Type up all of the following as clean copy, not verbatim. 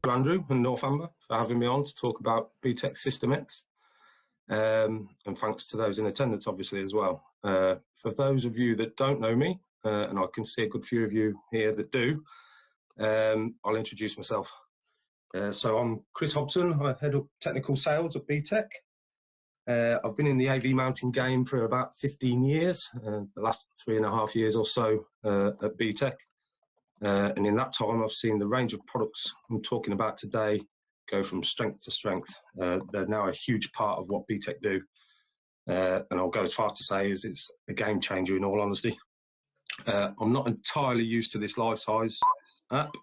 Andrew and Northamber for having me on to talk about BTEC System X. And thanks to those in attendance, obviously, as well. For those of you that don't know me, and I can see a good few of you here that do, I'll introduce myself. So I'm Chris Hobson. I head up technical sales at BTEC. I've been in the AV mounting game for about 15 years, the last 3.5 years or so at BTEC. And in that time, I've seen the range of products I'm talking about today go from strength to strength. They're now a huge part of what BTEC do. And I'll go as far as to say is it's a game changer, in all honesty. I'm not entirely used to this life size app,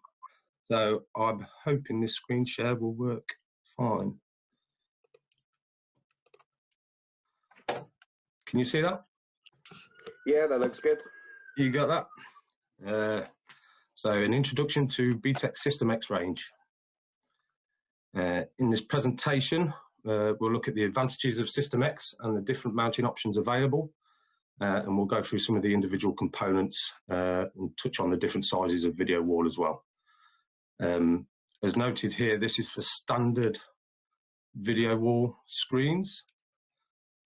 so I'm hoping this screen share will work fine. Can you see that? Yeah, that looks good. You got that? So an introduction to BTEC System X range. In this presentation, we'll look at the advantages of System X and the different mounting options available. And we'll go through some of the individual components and touch on the different sizes of video wall as well. As noted here, this is for standard video wall screens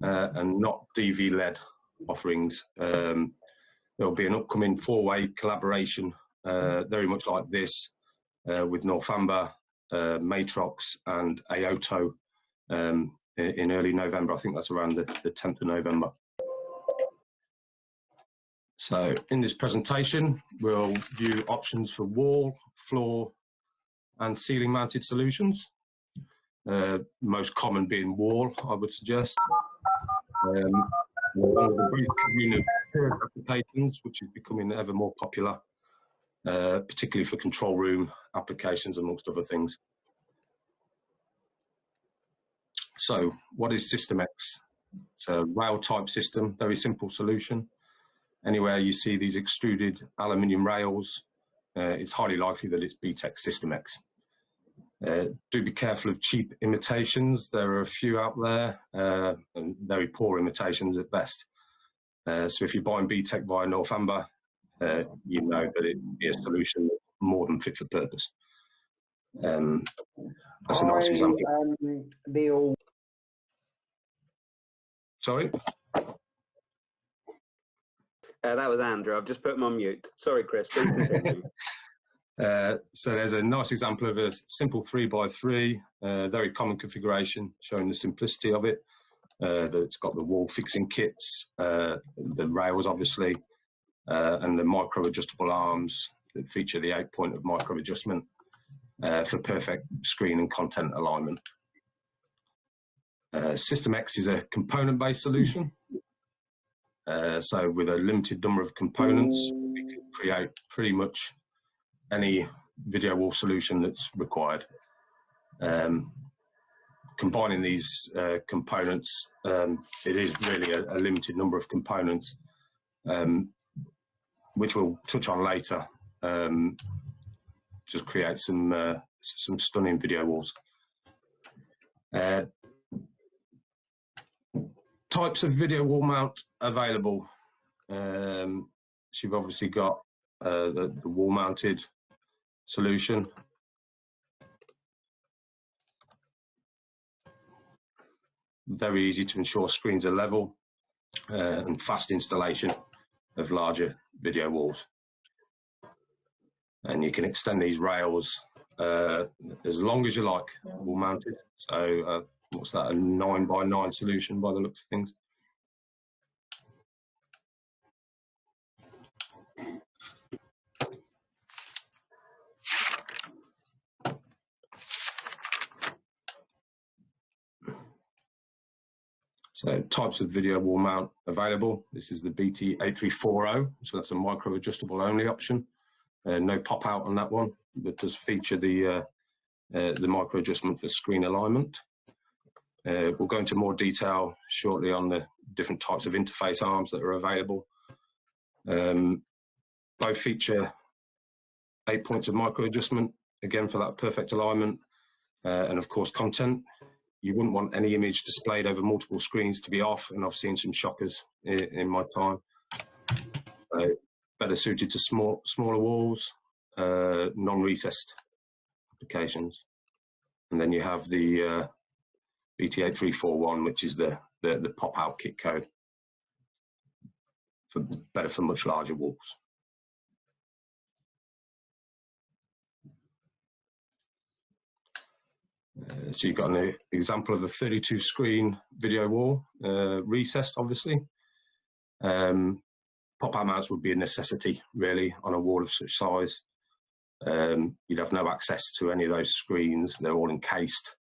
and not DV LED offerings. There'll be an upcoming 4-way collaboration, very much like this, with Northamber, Matrox and AOTO in early November. I think that's around the 10th of November. So in this presentation, we'll view options for wall, floor and ceiling mounted solutions. Most common being wall, I would suggest. One of the brief community applications, which is becoming ever more popular, particularly for control room applications, amongst other things. So what is System X? It's a rail type system, very simple solution. Anywhere you see these extruded aluminium rails, it's highly likely that it's BTEC System X. Do be careful of cheap imitations. There are a few out there, and very poor imitations at best. So if you're buying BTEC via Northamber, you know that it would be a solution more than fit for purpose. That's a nice example. Sorry? That was Andrew. I've just put him on mute. Sorry, Chris. Please continue. So there's a nice example of a simple 3x3, very common configuration, showing the simplicity of it. That it's got the wall fixing kits, the rails, obviously, and the micro adjustable arms that feature the 8-point of micro adjustment for perfect screen and content alignment. System X is a component-based solution. So with a limited number of components, we can create pretty much any video wall solution that's required. Combining these components, it is really a limited number of components, which we'll touch on later, just create some stunning video walls. Types of video wall mount available. So you've obviously got the wall mounted solution. Very easy to ensure screens are level and fast installation of larger video walls. And you can extend these rails as long as you like, wall mounted. So what's that, a 9x9 solution by the looks of things. So types of video wall mount available. This is the BT8340, so that's a micro adjustable only option. No pop out on that one, but does feature the micro adjustment for screen alignment. We'll go into more detail shortly on the different types of interface arms that are available. Both feature 8 points of micro adjustment, again for that perfect alignment, and of course content. You wouldn't want any image displayed over multiple screens to be off, and I've seen some shockers in my time. Better suited to smaller walls, non-recessed applications. And then you have the BT8341, which is the pop-out kit code, better for much larger walls. So you've got an example of a 32 screen video wall, recessed obviously. Pop-out mounts would be a necessity really on a wall of such size. You'd have no access to any of those screens, they're all encased,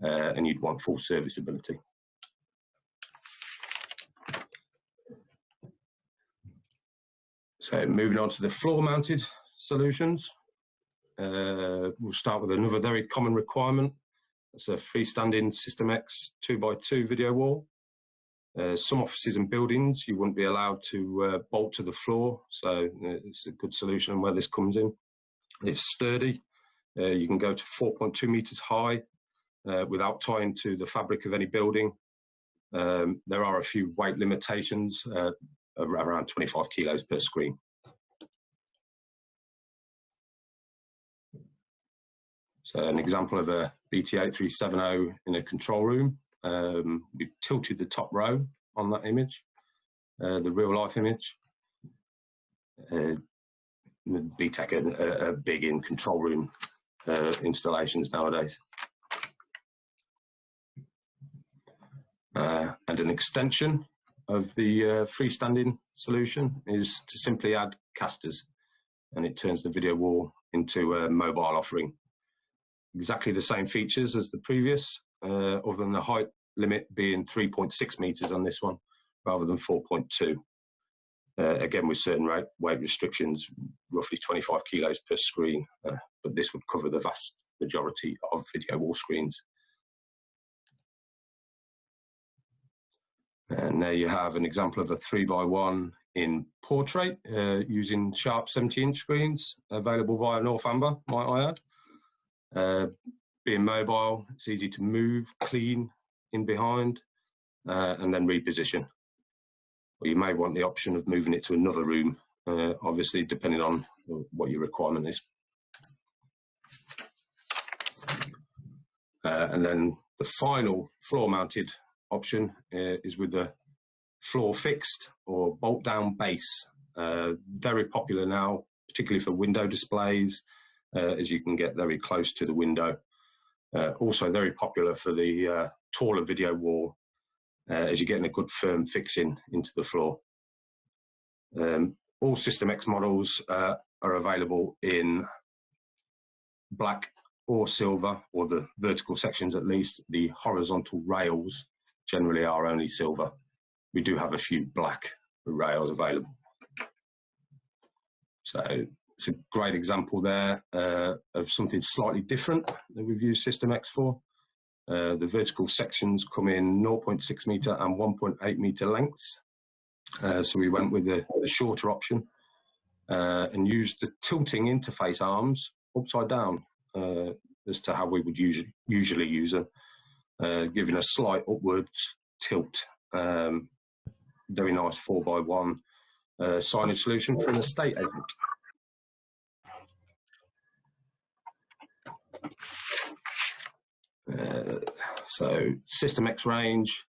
and you'd want full serviceability. So moving on to the floor mounted solutions, we'll start with another very common requirement. It's a freestanding System X 2x2 video wall. Some offices and buildings you wouldn't be allowed to bolt to the floor, so it's a good solution where this comes in. It's sturdy. You can go to 4.2 meters high without tying to the fabric of any building. There are a few weight limitations, around 25 kilos per screen. So an example of a BT8370 in a control room. We've tilted the top row on that image, the real life image. BTEC are big in control room installations nowadays. And an extension of the freestanding solution is to simply add casters, and it turns the video wall into a mobile offering. Exactly the same features as the previous, other than the height limit being 3.6 meters on this one rather than 4.2. Again, with certain weight restrictions, roughly 25 kilos per screen, but this would cover the vast majority of video wall screens. And there you have an example of a 3x1 in portrait using sharp 70-inch screens available via Northamber, might I add. Being mobile, it's easy to move, clean in behind, and then reposition. Or you may want the option of moving it to another room, obviously depending on what your requirement is. And then the final floor-mounted option is with the floor fixed or bolt down base. Very popular now, particularly for window displays, as you can get very close to the window. Also very popular for the taller video wall, as you're getting a good firm fixing into the floor. All System X models are available in black or silver, or the vertical sections at least. The horizontal rails generally are only silver. We do have a few black rails available. So it's a great example there of something slightly different that we've used System X for. The vertical sections come in 0.6 meter and 1.8 meter lengths. So we went with the shorter option and used the tilting interface arms upside down as to how we would usually use them, giving a slight upwards tilt. Very nice 4x1 signage solution for an estate agent. So System X range,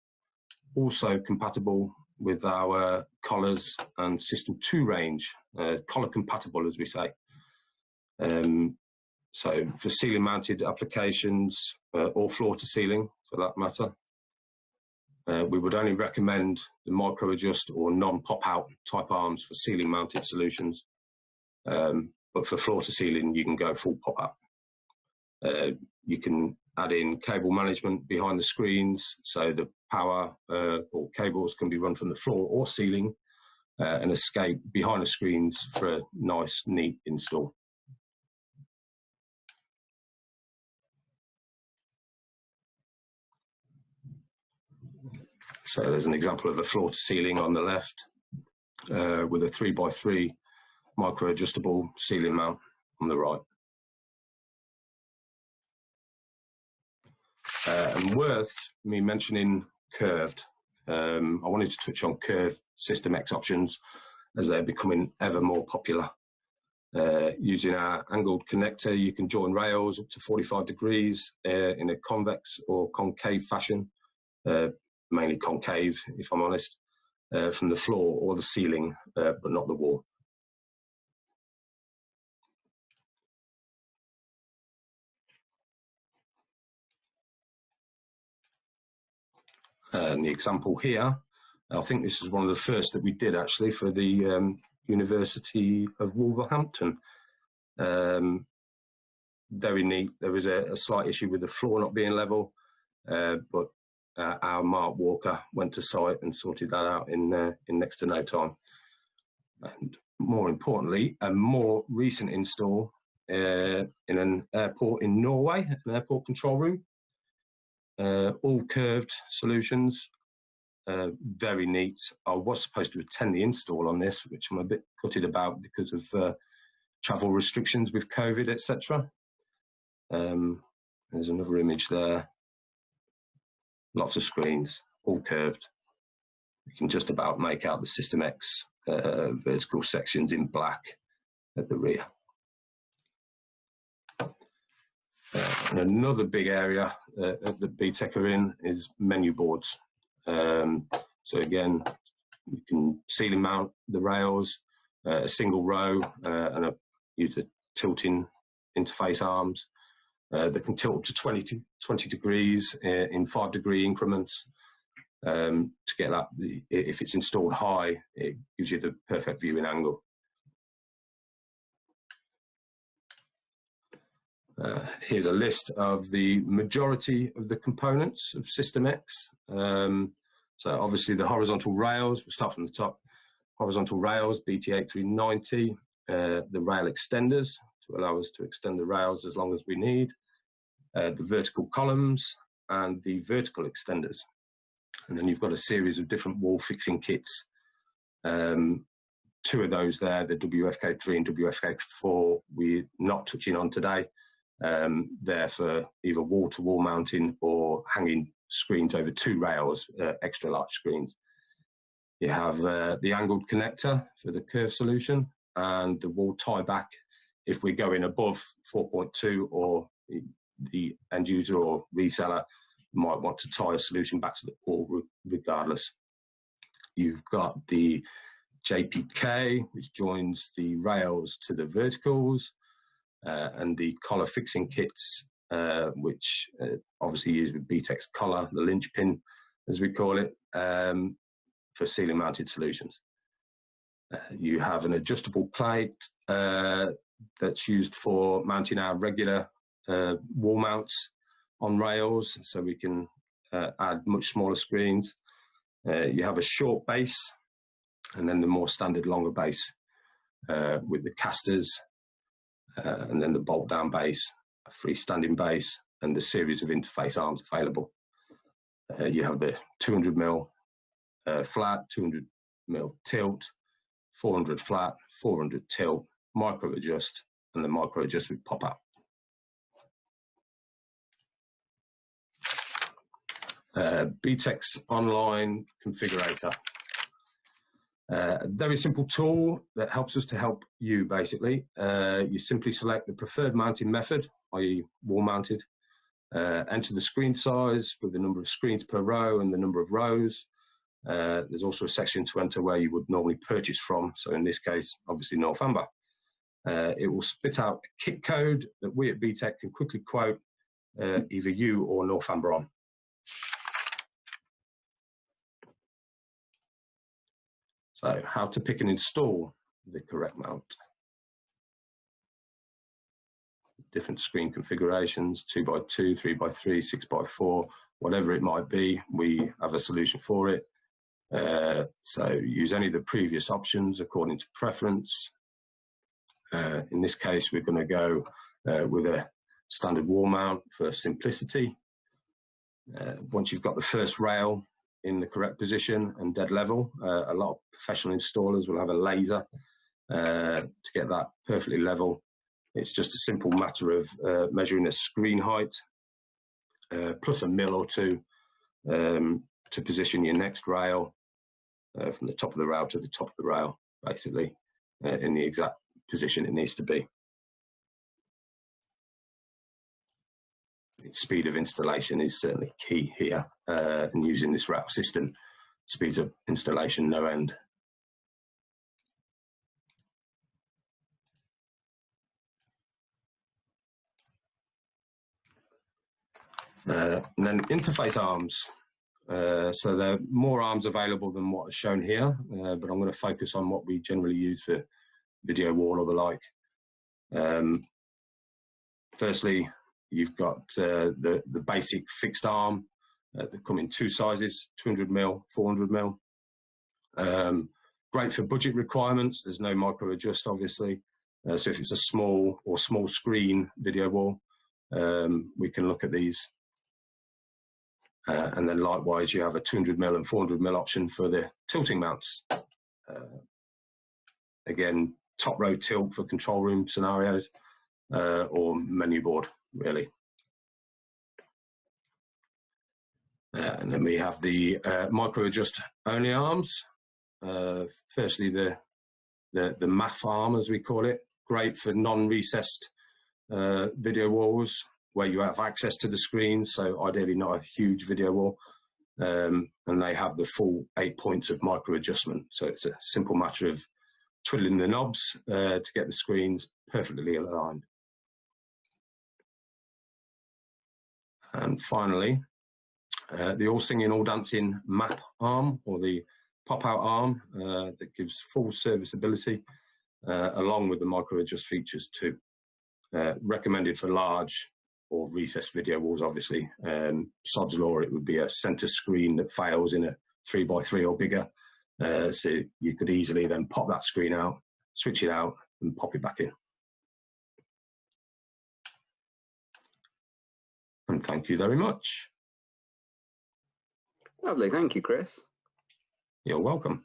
also compatible with our collars and System 2 range, collar compatible as we say. So for ceiling mounted applications, or floor to ceiling for that matter, we would only recommend the micro adjust or non-pop out type arms for ceiling mounted solutions. But for floor to ceiling, you can go full pop out. You can add in cable management behind the screens, so the power or cables can be run from the floor or ceiling and escape behind the screens for a nice, neat install. So there's an example of a floor to ceiling on the left with a 3x3 micro adjustable ceiling mount on the right. And worth me mentioning curved. I wanted to touch on curved System X options as they're becoming ever more popular. Using our angled connector, you can join rails up to 45 degrees in a convex or concave fashion, mainly concave, if I'm honest, from the floor or the ceiling, but not the wall. And the example here, I think this is one of the first that we did actually for the University of Wolverhampton. Very neat. There was a slight issue with the floor not being level, but our Mark Walker went to site and sorted that out in next to no time. And more importantly, a more recent install in an airport in Norway, an airport control room. All curved solutions, very neat. I was supposed to attend the install on this, which I'm a bit gutted about because of travel restrictions with COVID, etc. There's another image there. Lots of screens, all curved. You can just about make out the System X vertical sections in black at the rear. And another big area that BTEC are in is menu boards. So again, you can ceiling mount the rails, a single row, and use the tilting interface arms that can tilt up to 20 degrees in 5-degree increments. To get that, if it's installed high, it gives you the perfect viewing angle. Here's a list of the majority of the components of System X. So obviously the horizontal rails, we'll start from the top. Horizontal rails, BT8390, the rail extenders to allow us to extend the rails as long as we need, the vertical columns and the vertical extenders. And then you've got a series of different wall fixing kits. Two of those there, the WFK3 and WFK4, we're not touching on today. They're for either wall-to-wall mounting or hanging screens over 2 rails, extra large screens. You have the angled connector for the curve solution and the wall tie back if we're going above 4.2, or the end user or reseller might want to tie a solution back to the wall regardless. You've got the JPK, which joins the rails to the verticals, and the collar fixing kits, which obviously used with BTEC's collar, the linchpin, as we call it, for ceiling mounted solutions. You have an adjustable plate that's used for mounting our regular wall mounts on rails, so we can add much smaller screens. You have a short base, and then the more standard longer base with the casters, and then the bolt down base, a freestanding base, and the series of interface arms available. You have the 200mm flat, 200mm tilt, 400 flat, 400 tilt, micro adjust, and the micro adjust with pop out. BTEC's online configurator. A very simple tool that helps us to help you, basically. You simply select the preferred mounting method, i.e. wall mounted, enter the screen size with the number of screens per row and the number of rows. There's also a section to enter where you would normally purchase from, so in this case, obviously Northamber. It will spit out a kit code that we at BTEC can quickly quote either you or Northamber on. So how to pick and install the correct mount. Different screen configurations, 2x2, 3x3, 6x4, whatever it might be, we have a solution for it. So use any of the previous options according to preference. In this case, we're going to go with a standard wall mount for simplicity. Once you've got the first rail in the correct position and dead level, a lot of professional installers will have a laser to get that perfectly level. It's just a simple matter of measuring the screen height plus a mil or two to position your next rail from the top of the rail to the top of the rail, basically in the exact position it needs to be. Speed of installation is certainly key here, and using this route system speeds up installation no end. And then interface arms. So there are more arms available than what is shown here, but I'm going to focus on what we generally use for video wall or the like. Firstly, you've got the basic fixed arm that come in two sizes, 200mm, 400mm. Great for budget requirements. There's no micro adjust, obviously. So if it's a small or small screen video wall, we can look at these. And then likewise, you have a 200mm and 400mm option for the tilting mounts. Again, top row tilt for control room scenarios, or menu board, really. And then we have the micro adjust only arms. Firstly, the MAF arm, as we call it, great for non-recessed video walls where you have access to the screen, so ideally not a huge video wall, and they have the full 8 points of micro adjustment. So it's a simple matter of twiddling the knobs to get the screens perfectly aligned. And finally, the all singing, all dancing map arm, or the pop-out arm, that gives full serviceability along with the micro adjust features too. Recommended for large or recessed video walls, obviously. Sod's law, it would be a center screen that fails in a 3x3 or bigger. So you could easily then pop that screen out, switch it out, and pop it back in. And thank you very much. Lovely, thank you, Chris. You're welcome.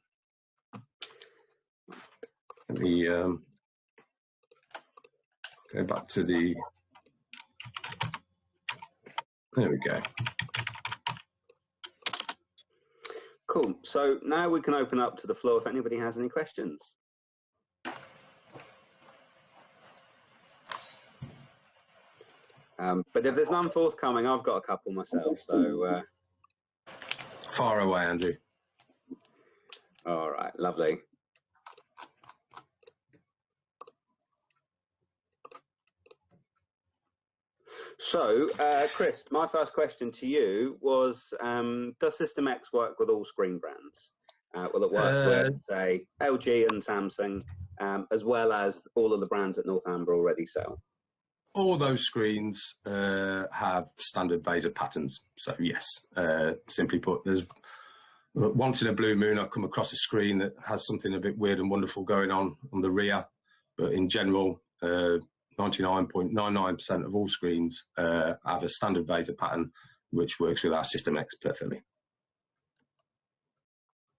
Let me go back to the, there we go. Cool, so now we can open up to the floor if anybody has any questions. But if there's none forthcoming, I've got a couple myself, so... Far away, Andrew. All right, lovely. So, Chris, my first question to you was, does System X work with all screen brands? Will it work with, say, LG and Samsung, as well as all of the brands that Northamber already sell? All those screens have standard VESA patterns. So yes, simply put, there's once in a blue moon I come across a screen that has something a bit weird and wonderful going on the rear, but in general, 99.99% of all screens have a standard VESA pattern, which works with our System X perfectly.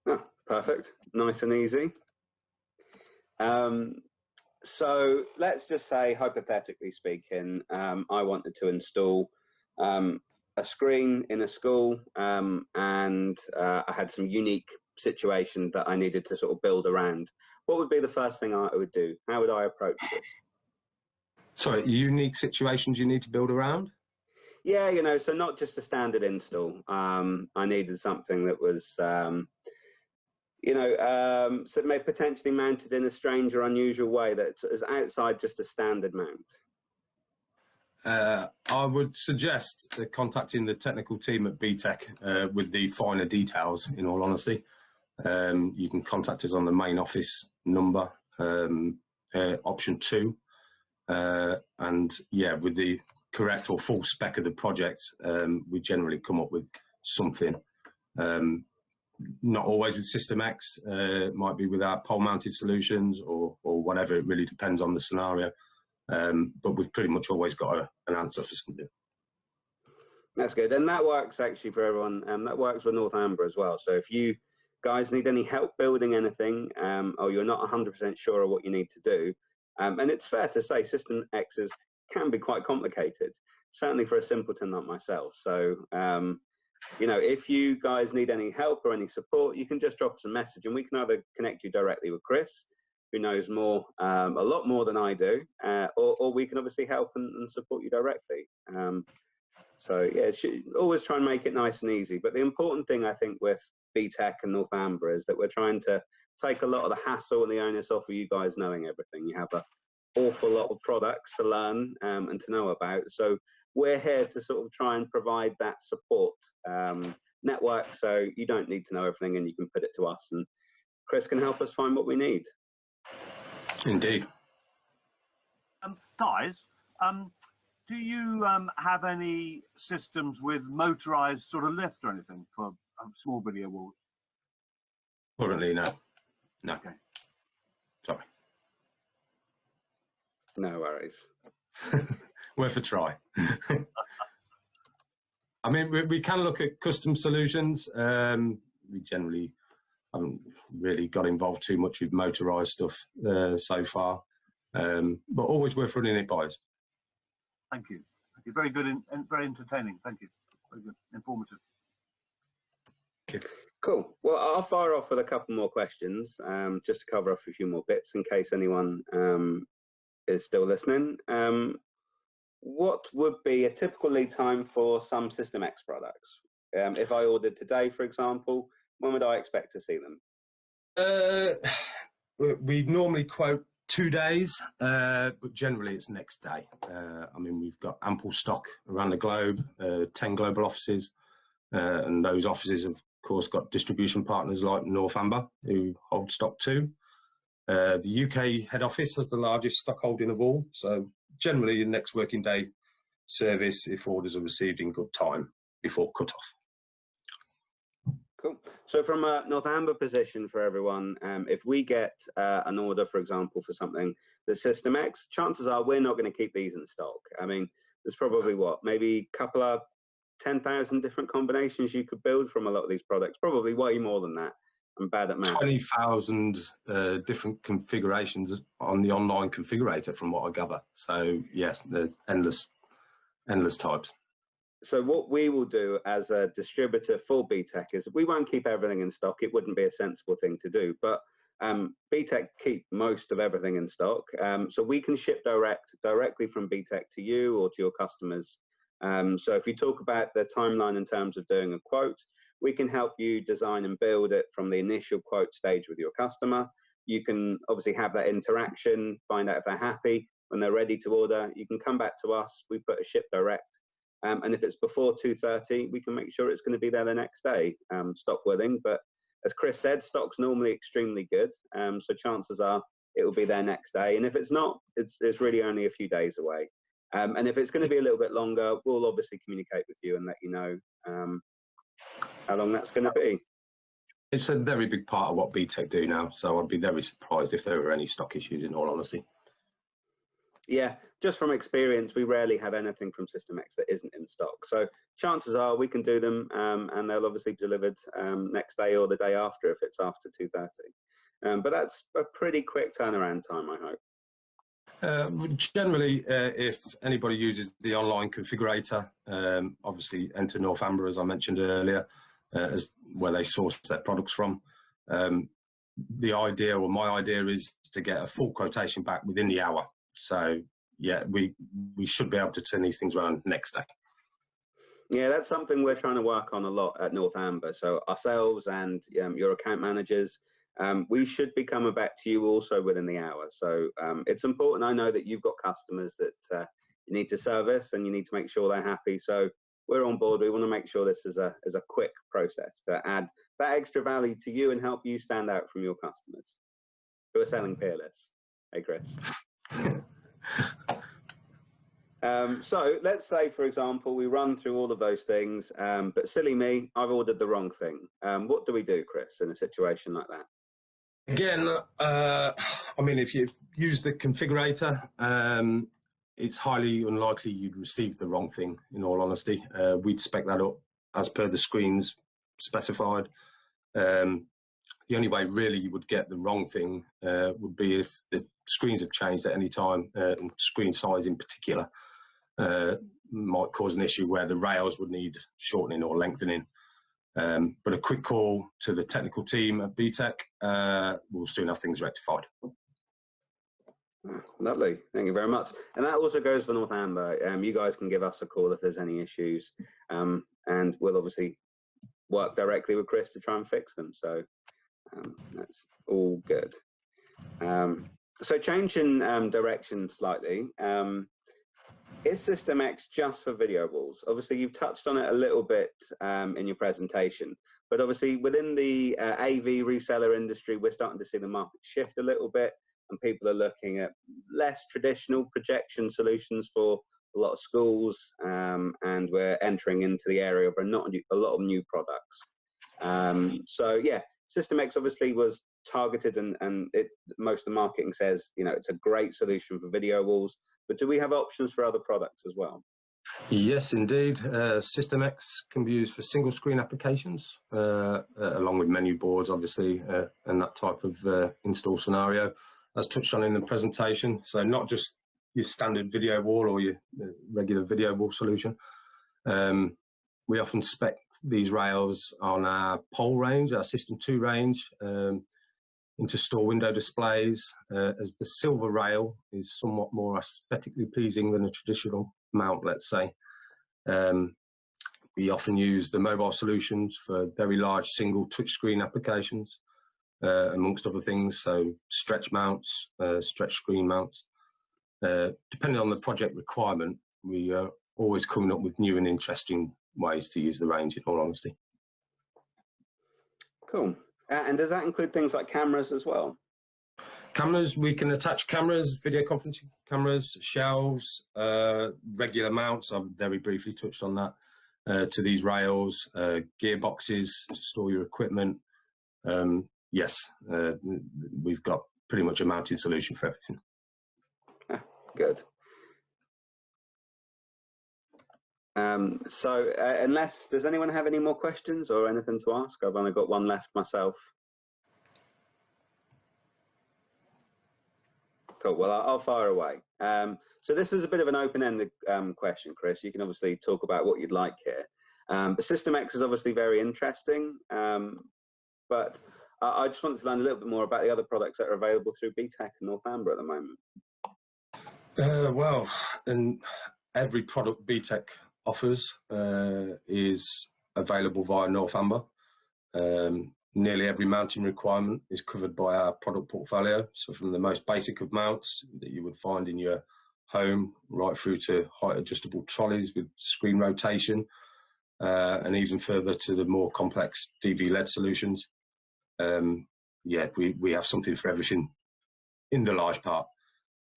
Oh, perfect, nice and easy. So let's just say, hypothetically speaking, I wanted to install a screen in a school, and I had some unique situation that I needed to sort of build around. What would be the first thing I would do? How would I approach this? Sorry, unique situations you need to build around? Yeah, you know, so not just a standard install. I needed something that was, you know, so may potentially mounted in a strange or unusual way that is outside just a standard mount. I would suggest contacting the technical team at BTEC with the finer details, in all honesty. You can contact us on the main office number, option 2. And yeah, with the correct or full spec of the project, we generally come up with something. Not always with System X, it might be with our pole mounted solutions or whatever, it really depends on the scenario. But we've pretty much always got an answer for something. That's good, and that works actually for everyone. That works with Northamber as well. So if you guys need any help building anything, or you're not 100% sure of what you need to do, and it's fair to say System X's can be quite complicated, certainly for a simpleton like myself. So you know, if you guys need any help or any support, you can just drop us a message and we can either connect you directly with Chris, who knows more, a lot more than I do, or we can obviously help and support you directly. So yeah, always try and make it nice and easy. But the important thing I think with VTech and Northamber is that we're trying to take a lot of the hassle and the onus off of you guys knowing everything. You have an awful lot of products to learn and to know about. So we're here to sort of try and provide that support network, so you don't need to know everything and you can put it to us, and Chris can help us find what we need. Indeed. Guys, do you have any systems with motorized sort of lift or anything for small video walls? Currently, no. No. Okay. Sorry. No worries. Worth a try. I mean, we can look at custom solutions. We generally haven't really got involved too much with motorised stuff so far, but always worth running it by us. Thank you. Thank you. Very good and very entertaining. Thank you. Very good. Informative. Thank you. Cool. Well, I'll fire off with a couple more questions, just to cover off a few more bits in case anyone is still listening. What would be a typical lead time for some System X products? If I ordered today, for example, when would I expect to see them? We normally quote 2 days, but generally it's next day. I mean, we've got ample stock around the globe, 10 global offices, and those offices have, of course, got distribution partners like Northamber, who hold stock too. The UK head office has the largest stock holding of all, so generally the next working day service if orders are received in good time before cut-off. Cool. So from a Northamber position for everyone, if we get an order, for example, for something that's System X, chances are we're not going to keep these in stock. I mean, there's probably what, maybe a couple of 10,000 different combinations you could build from a lot of these products, probably way more than that. I'm bad at math. 20,000 different configurations on the online configurator, from what I gather. So yes, there's endless types. So what we will do as a distributor for BTech is we won't keep everything in stock. It wouldn't be a sensible thing to do. But BTech keep most of everything in stock. So we can ship directly from BTech to you or to your customers. So if you talk about the timeline in terms of doing a quote, we can help you design and build it from the initial quote stage with your customer. You can obviously have that interaction, find out if they're happy. When they're ready to order, you can come back to us. We put a ship direct. And if it's before 2:30, we can make sure it's going to be there the next day, stock willing. But as Chris said, stock's normally extremely good. So chances are it will be there next day. And if it's not, it's really only a few days away. And if it's going to be a little bit longer, we'll obviously communicate with you and let you know how long that's going to be. It's a very big part of what BTech do now, so I'd be very surprised if there were any stock issues, in all honesty. Yeah, just from experience, we rarely have anything from System X that isn't in stock. So chances are we can do them, and they'll obviously be delivered next day or the day after if it's after 2:30. But that's a pretty quick turnaround time, I hope. Generally, if anybody uses the online configurator, obviously enter Northamber, as I mentioned earlier, as where they source their products from. The idea, or my idea, is to get a full quotation back within the hour. So yeah, we should be able to turn these things around next day. Yeah, that's something we're trying to work on a lot at Northamber. So ourselves and your account managers, we should be coming back to you also within the hour. So it's important. I know that you've got customers that you need to service and you need to make sure they're happy. So we're on board. We want to make sure this is a quick process to add that extra value to you and help you stand out from your customers who are selling peerless. Hey, Chris. So let's say, for example, we run through all of those things, but silly me, I've ordered the wrong thing. What do we do, Chris, in a situation like that? Again, I mean, if you use the configurator, it's highly unlikely you'd receive the wrong thing, in all honesty. We'd spec that up as per the screens specified. The only way really you would get the wrong thing would be if the screens have changed at any time, and screen size in particular might cause an issue where the rails would need shortening or lengthening. But a quick call to the technical team at BTech will soon have things rectified. Lovely, thank you very much. And that also goes for Northamber. You guys can give us a call if there's any issues, and we'll obviously work directly with Chris to try and fix them. So that's all good. So changing direction slightly, is System X just for video walls? Obviously, you've touched on it a little bit in your presentation, but obviously within the AV reseller industry, we're starting to see the market shift a little bit, and people are looking at less traditional projection solutions for a lot of schools, and we're entering into the area of a lot of new products. So yeah, System X obviously was targeted, and most of the marketing says, you know, it's a great solution for video walls, but do we have options for other products as well? Yes, indeed. System X can be used for single screen applications, along with menu boards, obviously, and that type of install scenario, as touched on in the presentation. So not just your standard video wall or your regular video wall solution. We often spec these rails on our pole range, our System 2 range, into store window displays, as the silver rail is somewhat more aesthetically pleasing than a traditional mount, let's say. We often use the mobile solutions for very large single touchscreen applications, amongst other things, so stretch mounts, stretch screen mounts. Depending on the project requirement, we are always coming up with new and interesting ways to use the range, in all honesty. Cool. And does that include things like cameras as well? Cameras, we can attach cameras, video conferencing cameras, shelves, regular mounts, I've very briefly touched on that, to these rails, gearboxes to store your equipment. Yes, we've got pretty much a mounted solution for everything. Good. So does anyone have any more questions or anything to ask? I've only got one left myself. Cool, well, I'll fire away. So this is a bit of an open-ended question, Chris. You can obviously talk about what you'd like here. But System X is obviously very interesting, but I just wanted to learn a little bit more about the other products that are available through BTEC and Northamber at the moment. Well, and every product BTEC offers is available via Northamber. Nearly every mounting requirement is covered by our product portfolio. So from the most basic of mounts that you would find in your home, right through to height adjustable trolleys with screen rotation, and even further to the more complex DV LED solutions. Yeah, we have something for everything in the large part.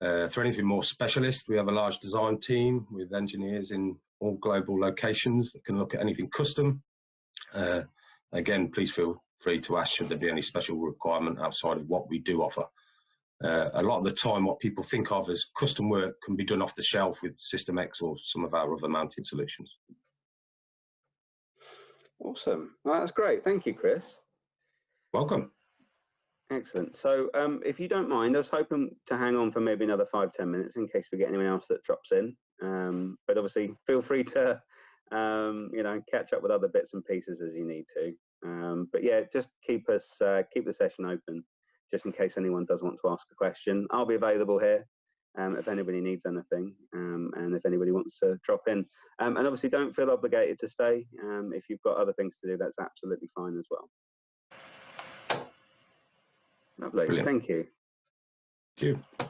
For anything more specialist, we have a large design team with engineers in all global locations that can look at anything custom. Again, please feel free to ask should there be any special requirement outside of what we do offer. A lot of the time, what people think of as custom work can be done off the shelf with System X or some of our other mounting solutions. Awesome. Well, that's great. Thank you, Chris. Welcome. Excellent. So if you don't mind, I was hoping to hang on for maybe another 5-10 minutes in case we get anyone else that drops in. But obviously, feel free to you know, catch up with other bits and pieces as you need to. But yeah, just keep the session open, just in case anyone does want to ask a question. I'll be available here if anybody needs anything, and if anybody wants to drop in. And obviously, don't feel obligated to stay. If you've got other things to do, that's absolutely fine as well. Lovely. Brilliant. Thank you. Thank you.